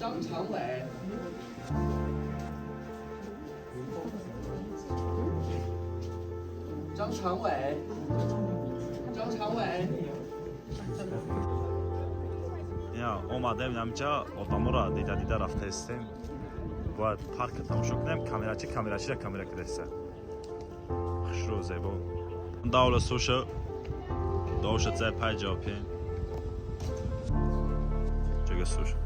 张长伟，张长伟，张长伟。 یا اومدیم اینجا آدم را دیده رفتیم باید پارک تمام کنیم کامera کدیسه خوش روزه با داول سوشا داوش زای پای جاپین جگه سوشا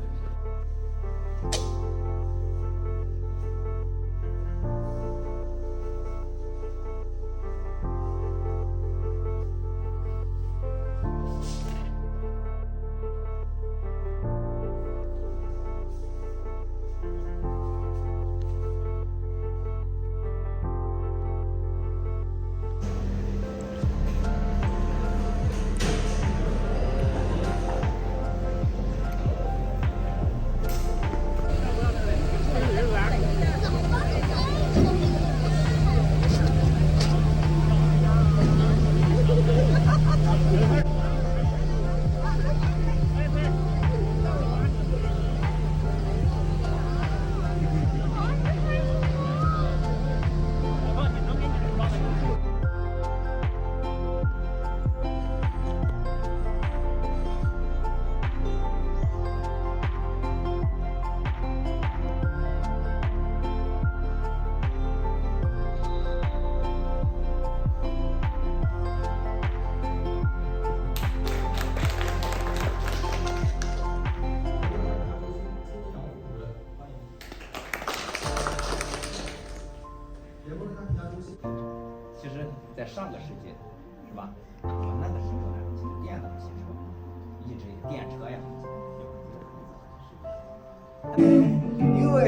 其实，在上个世纪，是吧？我们那个时候呢，电动汽车，一直电车呀。因为。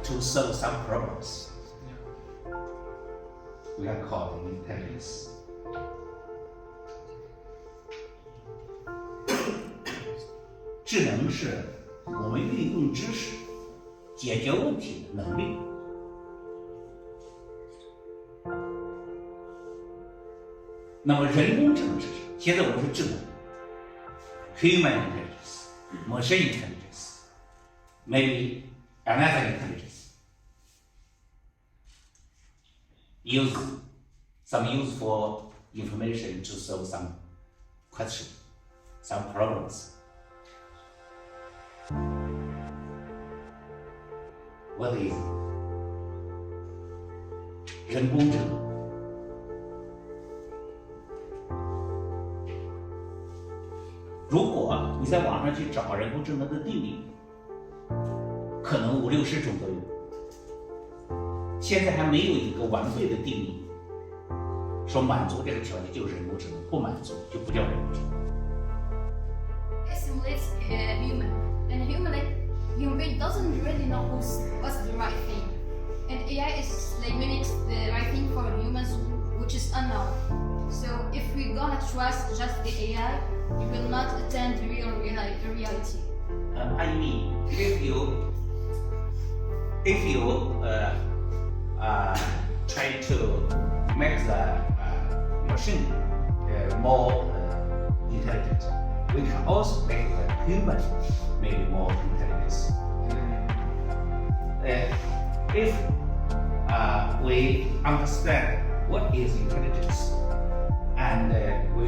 To solve some problems. We are called intelligence. 智能是我们运用知识解决问题的能力。那么人工智能是什么？现在我们说智能 ，human intelligence, machine intelligence, maybe another intelligence. Use some useful information to solve some question, some problems. What is 人工智能？如果你在网上去找人工智能的定义，可能50-60种都有。现在还没有一个完备的定义，说满足这个条件就是人工智能，不满足就不叫人工智能。It simulates human, and human brain doesn't really know what's the right thing, and AI is like mimics the right thing for humans, which is unknown. So if we're gonna trust just the AI, we will not attend the reality. I mean, if you try to make the machine more intelligent, we can also make the human maybe more intelligent. If we understand what is intelligence, and we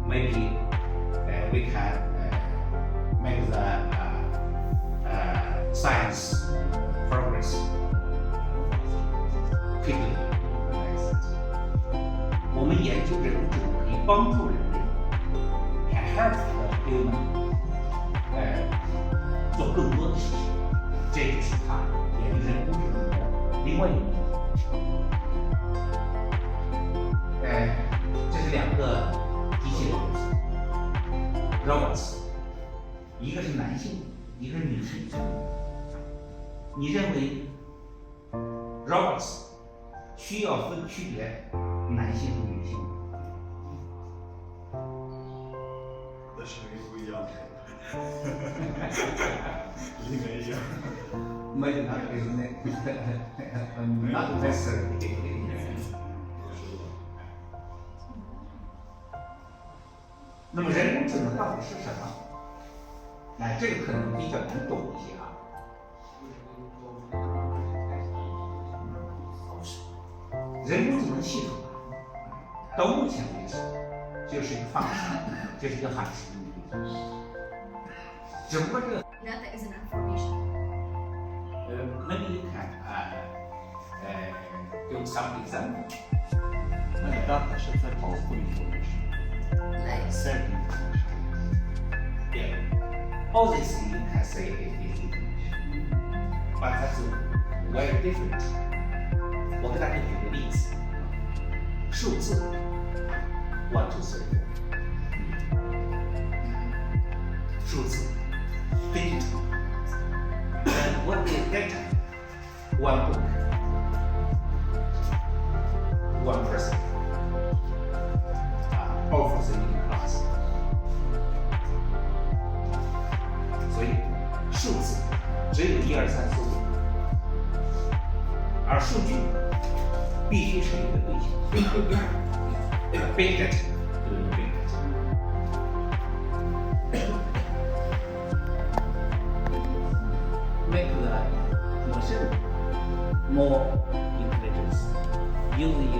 maybe we can make the science progress quickly. 我们研究人工智能可以帮助人类 can help the human 做更多的事情，这就是它研究人工智能的另外一个目的。这是两个机器人 robots， 一个是男性，一个是女性。你认为 robots 需要分区别男性和女性吗？那是不一样的，应该一样。Maybe not, isn't it? Not necessarily. 那么人工智能到底是什么？哎，这个可能比较难懂一些啊。人工智能系统到目前为止就是一个方式，就是一个函数。只不过这个 Data is an information. maybe you can give some example. 那个 data 是在保护 information， Like set information。 Yeah. All this you can say it is information, but that's very different. 我给大家举个例子，数字 1, 2, 3, 4， 数字 digital. And what is data? One book, one person, all for the class. 所以数字只有1、2、3、4、5，而数据必须是一个对象，这个 big data 就是 big data。Make the machine more intelligent using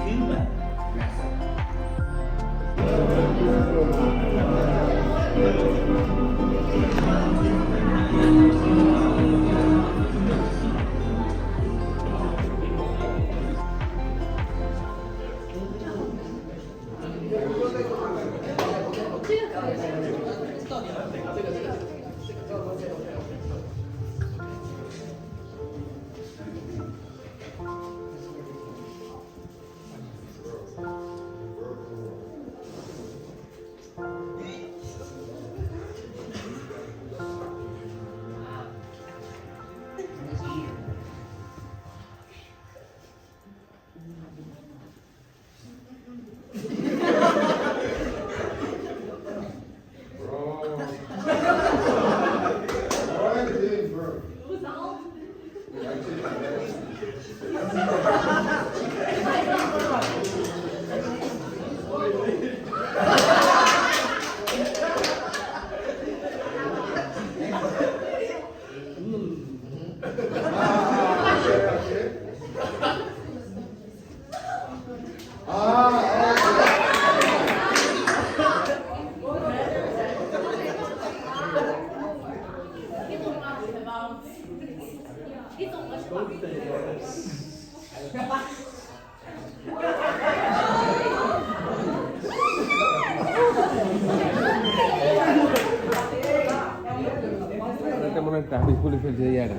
human method. তেমন একটা হাদিস পুলিশের যে ইয়াটা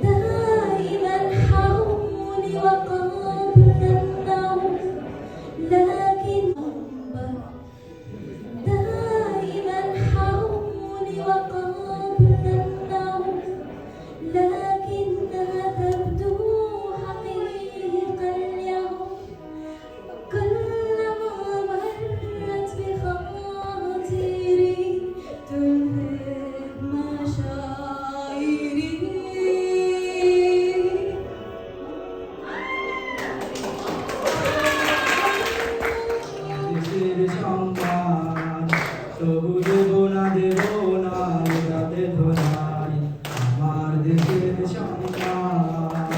دائما حولي وقبل النوم لكن دائما حولي وقبل النوم لكنها تبدو حقيقة اليوم كلما مرت بخاطري تلهب مشاعري দেশের সম্মান তবু দেব না যাতে ধরাই আমার দেশের সম্মান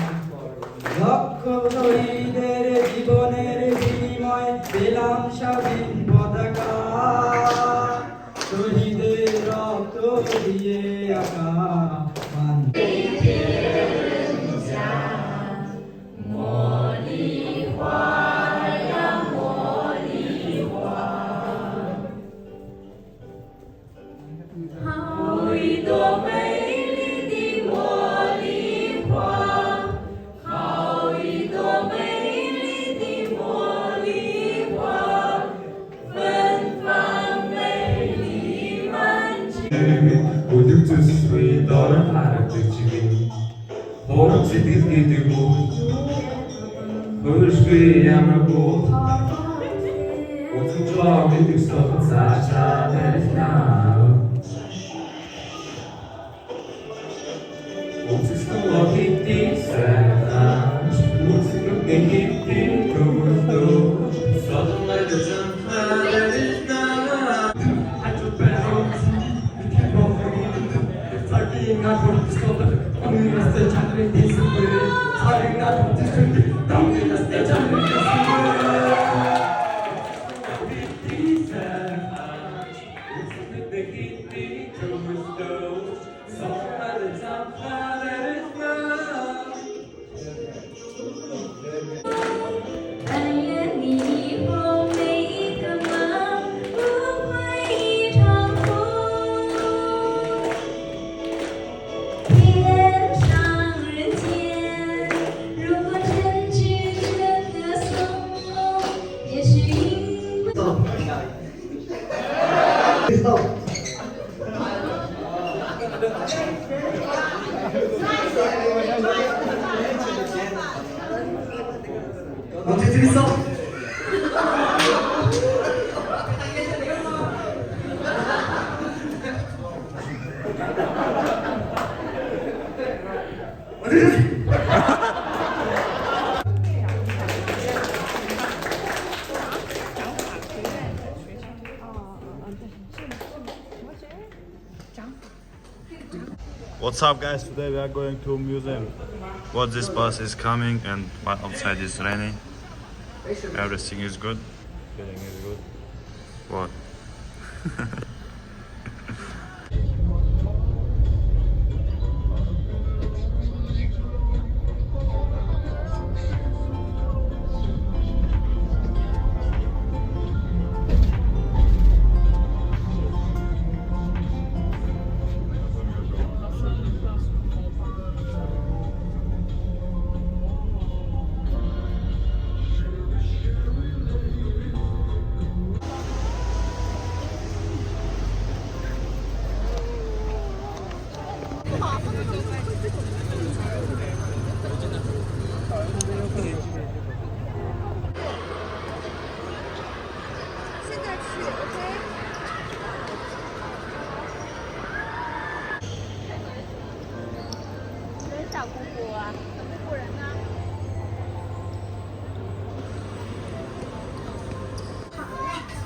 লক্ষ শহীদের জীবনের বিনিময় পেলাম স্বাধীন পতাকা শহীদের রক্ত দিয়ে আঁকা মান Uduktusui doğru hareketçiliği Horuç edildi bu Hırşkı yamru Otucu ağabeydik soğuk saçta derikna Otuçlu o gitti sertaş Otuçlu ne gitti kavurdu Sorunları canlarına Hacı ben Sakinga korkuskola, Amiraste çare disipre, Sakinga korkuskola, Amiraste çare disipre. What's up, guys? Today we are going to a museum. What this bus is coming and outside is raining. Everything is good. Feeling is good. What?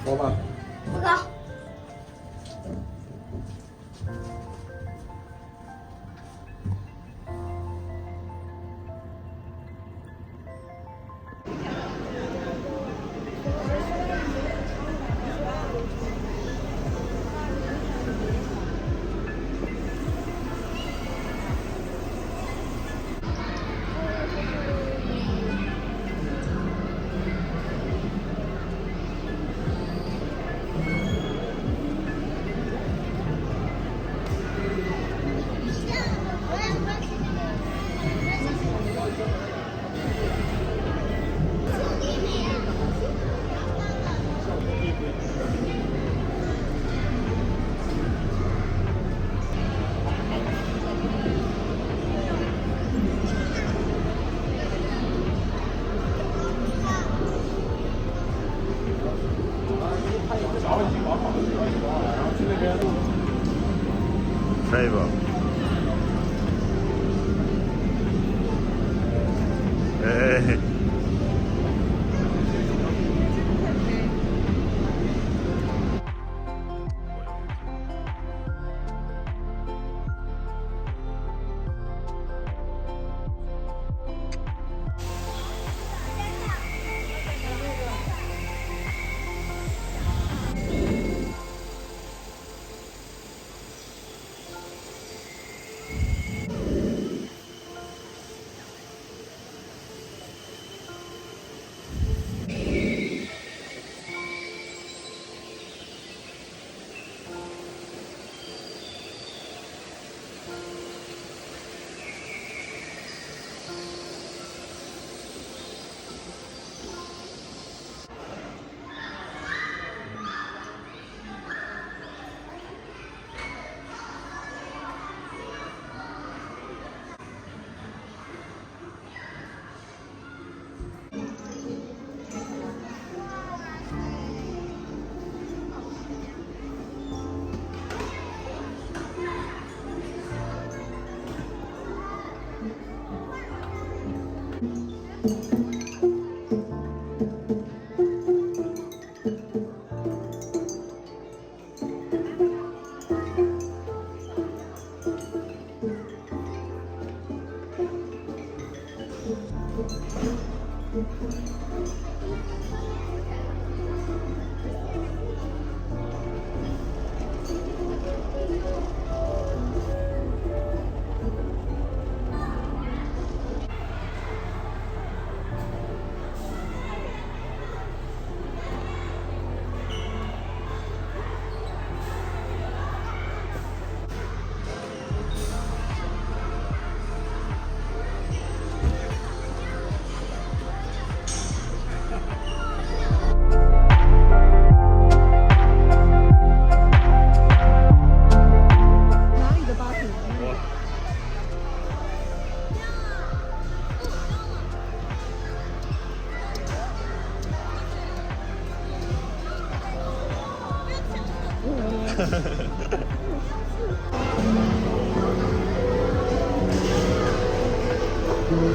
我吧。不高。Favor. Hey.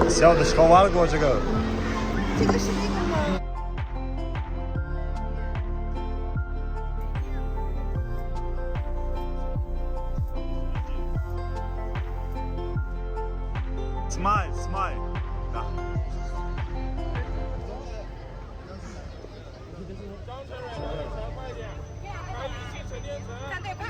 小的吃完了过这个。这个是那个吗？ Smile, smile. Da. 站队快！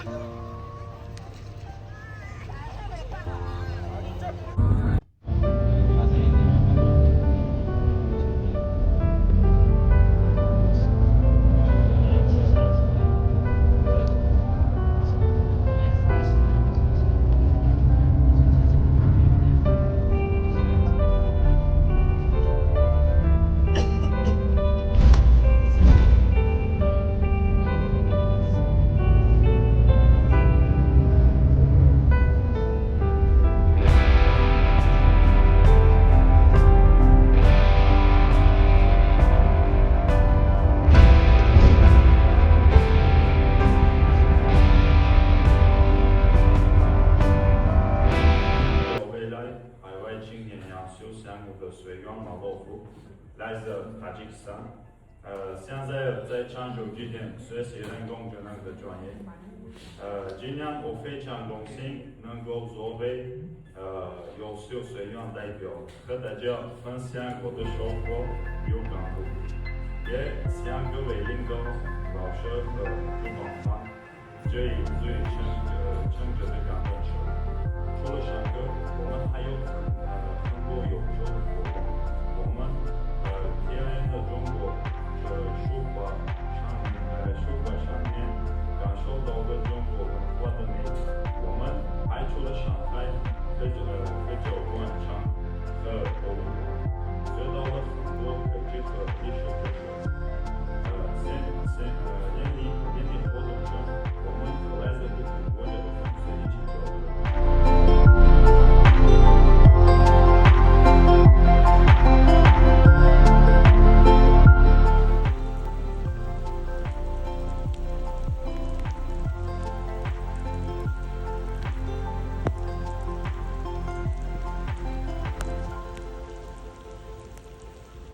有未来海外青年亚洲项目的水源马洛夫，来自塔吉克斯坦。现在在常州据点学习人工智能的专业。今年我非常荣幸能够作为优秀水源代表，和大家分享我的收获与感悟，也向各位领导、老师和主办方致以最诚挚的感谢。除了上课，我们还有很多优秀的活动。我们体验了中国的书法、